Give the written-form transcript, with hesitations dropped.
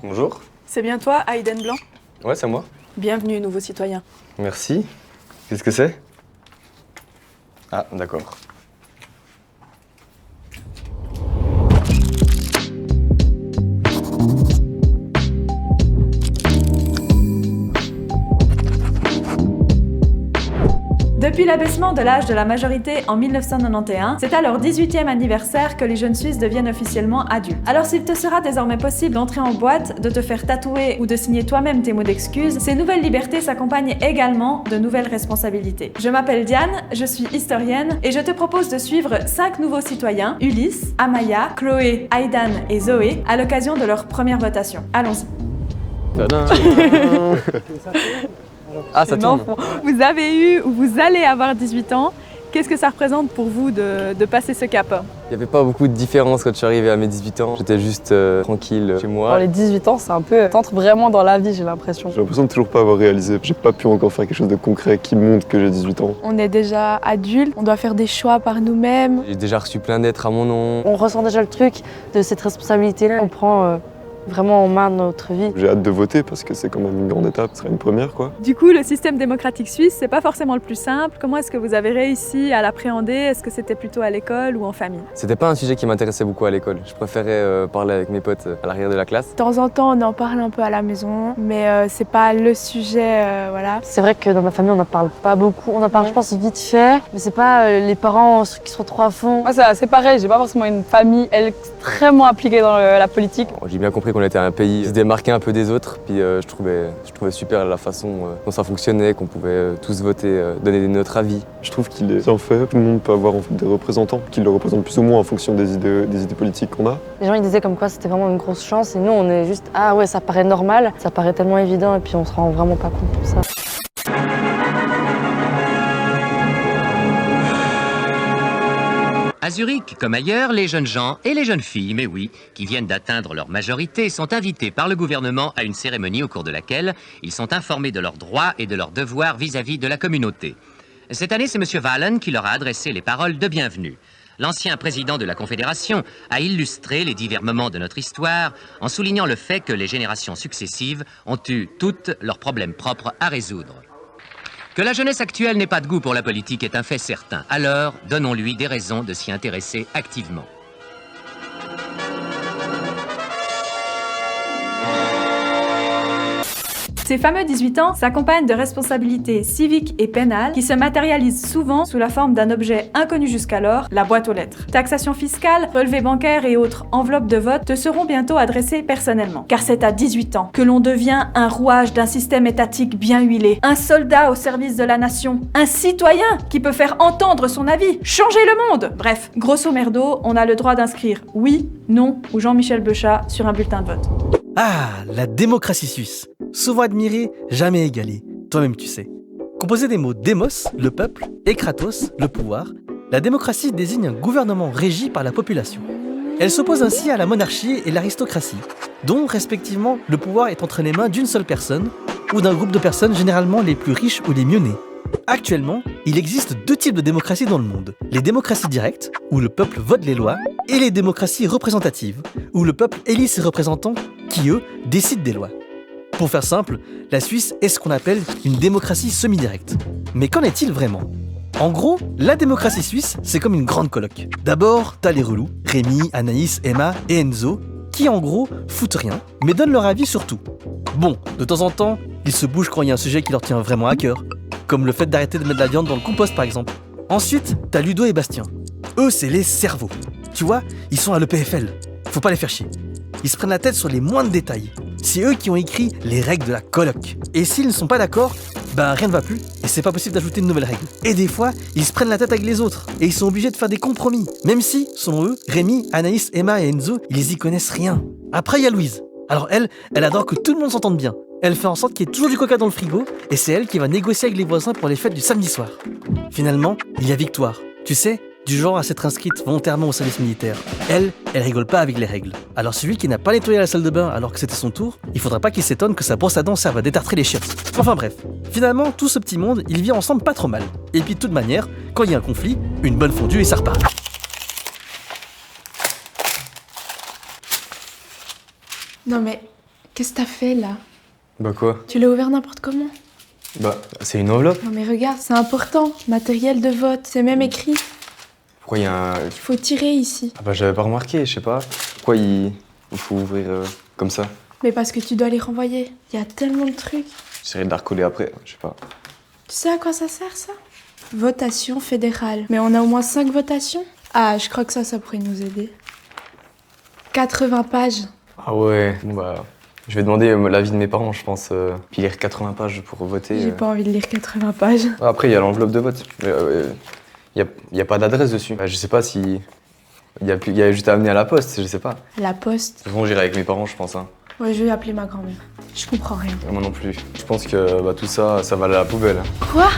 Bonjour. C'est bien toi, Hayden Blanc? Ouais, c'est moi. Bienvenue, nouveau citoyen. Merci. Qu'est-ce que c'est? Ah, d'accord. Depuis l'abaissement de l'âge de la majorité en 1991, c'est à leur 18e anniversaire que les jeunes Suisses deviennent officiellement adultes. Alors s'il te sera désormais possible d'entrer en boîte, de te faire tatouer ou de signer toi-même tes mots d'excuse, ces nouvelles libertés s'accompagnent également de nouvelles responsabilités. Je m'appelle Diane, je suis historienne et je te propose de suivre 5 nouveaux citoyens, Ulysse, Amaya, Chloé, Aidan et Zoé, à l'occasion de leur première votation. Allons-y. Tadam. Ah, ça tourne. Vous avez eu ou vous allez avoir 18 ans. Qu'est-ce que ça représente pour vous de passer ce cap? Il n'y avait pas beaucoup de différence quand je suis arrivé à mes 18 ans. J'étais juste tranquille chez moi. Dans les 18 ans, c'est un peu... T'entres vraiment dans la vie, j'ai l'impression. J'ai l'impression de toujours pas avoir réalisé. J'ai pas pu encore faire quelque chose de concret qui montre que j'ai 18 ans. On est déjà adulte, on doit faire des choix par nous-mêmes. J'ai déjà reçu plein d'êtres à mon nom. On ressent déjà le truc de cette responsabilité-là. On prend vraiment en main notre vie. J'ai hâte de voter parce que c'est quand même une grande étape, ce serait une première quoi. Du coup, le système démocratique suisse, c'est pas forcément le plus simple. Comment est-ce que vous avez réussi à l'appréhender? Est-ce que c'était plutôt à l'école ou en famille? C'était pas un sujet qui m'intéressait beaucoup à l'école. Je préférais parler avec mes potes à l'arrière de la classe. De temps en temps, on en parle un peu à la maison, mais c'est pas le sujet, voilà. C'est vrai que dans ma famille, on n'en parle pas beaucoup. On en parle, je pense, vite fait, mais c'est pas les parents qui sont trop à fond. Moi, c'est pareil, j'ai pas forcément une famille extrêmement impliquée dans la politique. Bon, j'ai bien compris qu'on était un pays qui se démarquait un peu des autres, puis je trouvais super la façon dont ça fonctionnait, qu'on pouvait tous voter, donner notre avis. Je trouve qu'il est bien fait. Tout le monde peut avoir en fait, des représentants qui le représentent plus ou moins en fonction des idées politiques qu'on a. Les gens ils disaient comme quoi c'était vraiment une grosse chance et nous on est juste ah ouais ça paraît normal, ça paraît tellement évident et puis on se rend vraiment pas compte pour ça. À Zurich, comme ailleurs, les jeunes gens et les jeunes filles, mais oui, qui viennent d'atteindre leur majorité, sont invités par le gouvernement à une cérémonie au cours de laquelle ils sont informés de leurs droits et de leurs devoirs vis-à-vis de la communauté. Cette année, c'est M. Wahlen qui leur a adressé les paroles de bienvenue. L'ancien président de la Confédération a illustré les divers moments de notre histoire en soulignant le fait que les générations successives ont eu toutes leurs problèmes propres à résoudre. Que la jeunesse actuelle n'ait pas de goût pour la politique est un fait certain. Alors, donnons-lui des raisons de s'y intéresser activement. Ces fameux 18 ans s'accompagnent de responsabilités civiques et pénales qui se matérialisent souvent sous la forme d'un objet inconnu jusqu'alors, la boîte aux lettres. Taxation fiscale, relevés bancaires et autres enveloppes de vote te seront bientôt adressées personnellement. Car c'est à 18 ans que l'on devient un rouage d'un système étatique bien huilé, un soldat au service de la nation, un citoyen qui peut faire entendre son avis, changer le monde. Bref, grosso merdo, on a le droit d'inscrire oui, non ou Jean-Michel Beuchat sur un bulletin de vote. Ah, la démocratie suisse. Souvent admirée, jamais égalée. Toi-même tu sais. Composée des mots démos, le peuple, et kratos, le pouvoir, la démocratie désigne un gouvernement régi par la population. Elle s'oppose ainsi à la monarchie et l'aristocratie, dont respectivement le pouvoir est entre les mains d'une seule personne ou d'un groupe de personnes généralement les plus riches ou les mieux nées. Actuellement, il existe 2 types de démocratie dans le monde. Les démocraties directes, où le peuple vote les lois, et les démocraties représentatives, où le peuple élit ses représentants qui, eux, décident des lois. Pour faire simple, la Suisse est ce qu'on appelle une démocratie semi-directe. Mais qu'en est-il vraiment ? En gros, la démocratie suisse, c'est comme une grande coloc. D'abord, t'as les relous, Rémi, Anaïs, Emma et Enzo, qui en gros foutent rien, mais donnent leur avis sur tout. Bon, de temps en temps, ils se bougent quand il y a un sujet qui leur tient vraiment à cœur, comme le fait d'arrêter de mettre de la viande dans le compost par exemple. Ensuite, t'as Ludo et Bastien. Eux, c'est les cerveaux. Tu vois, ils sont à l'EPFL. Faut pas les faire chier. Ils se prennent la tête sur les moindres détails. C'est eux qui ont écrit les règles de la coloc. Et s'ils ne sont pas d'accord, ben rien ne va plus et c'est pas possible d'ajouter de nouvelles règles. Et des fois, ils se prennent la tête avec les autres et ils sont obligés de faire des compromis. Même si, selon eux, Rémi, Anaïs, Emma et Enzo, ils y connaissent rien. Après, il y a Louise. Alors elle adore que tout le monde s'entende bien. Elle fait en sorte qu'il y ait toujours du coca dans le frigo et c'est elle qui va négocier avec les voisins pour les fêtes du samedi soir. Finalement, il y a Victoire. Tu sais, du genre à s'être inscrite volontairement au service militaire. Elle rigole pas avec les règles. Alors celui qui n'a pas nettoyé la salle de bain alors que c'était son tour, il faudra pas qu'il s'étonne que sa brosse à dents serve à détartrer les chiottes. Enfin bref, finalement, tout ce petit monde, il vit ensemble pas trop mal. Et puis de toute manière, quand il y a un conflit, une bonne fondue et ça repart. Non mais, Qu'est-ce que t'as fait là? Bah quoi? Tu l'as ouvert n'importe comment? Bah, c'est une enveloppe. Non mais regarde, c'est important. Matériel de vote, c'est même écrit. Pourquoi il y a un... Il faut tirer ici. Ah bah j'avais pas remarqué, je sais pas. Pourquoi il faut ouvrir comme ça? Mais parce que tu dois les renvoyer. Il y a tellement de trucs. J'essaierai de la recoller après, je sais pas. Tu sais à quoi ça sert ça? Votation fédérale. Mais on a au moins 5 votations. Ah, je crois que ça pourrait nous aider. 80 pages. Ah ouais, bon bah... Je vais demander l'avis de mes parents, je pense. Puis lire 80 pages pour voter. J'ai pas envie de lire 80 pages. Après, il y a l'enveloppe de vote. Il y a pas d'adresse dessus. Bah, je sais pas si... Il y a juste à amener à la poste, je sais pas. La poste. De toute façon, j'irai avec mes parents, je pense. Hein. Ouais, je vais appeler ma grand-mère. Je comprends rien. Moi non plus. Je pense que tout ça, ça va aller à la poubelle. Quoi?